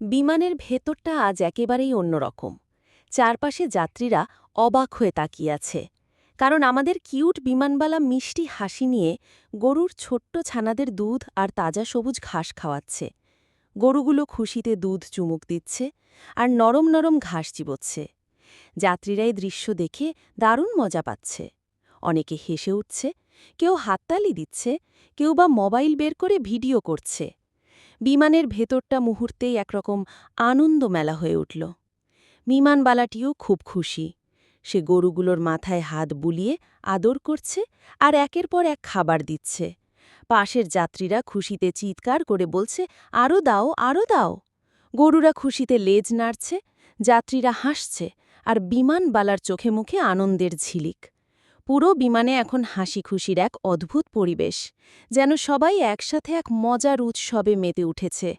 বিমানের ভেতরটা আজ একেবারেই অন্যরকম। চারপাশে যাত্রীরা অবাক হয়ে তাকিয়ে আছে। কারণ আমাদের কিউট বিমানবালা মিষ্টি হাসি নিয়ে গরুর ছোট্ট ছানাদের দুধ আর তাজা সবুজ ঘাস খাওয়াচ্ছে। গরুগুলো খুশিতে দুধ চুমুক দিচ্ছে আর নরম নরম ঘাস চিবোচ্ছে। যাত্রীরা এই দৃশ্য দেখে দারুণ মজা পাচ্ছে। অনেকে হেসে উঠছে, কেউ হাততালি দিচ্ছে, কেউ বা মোবাইল বের করে ভিডিও করছে। বিমানের ভেতরটা মুহূর্তেই একরকম আনন্দ মেলা হয়ে উঠল। বিমানবালাটিও খুব খুশি। সে গরুগুলোর মাথায় হাত বুলিয়ে আদর করছে আর একের পর এক খাবার দিচ্ছে। পাশের যাত্রীরা খুশিতে চিৎকার করে বলছে, আরও দাও, আরও দাও। গরুরা খুশিতে লেজ নাড়ছে, যাত্রীরা হাসছে, আর বিমানবালার চোখে মুখে আনন্দের ঝিলিক। পুরো বিমানে এখন হাসি খুশির এক অদ্ভুত পরিবেশ, যেন সবাই একসাথে এক মজার উৎসবে মেতে উঠেছে।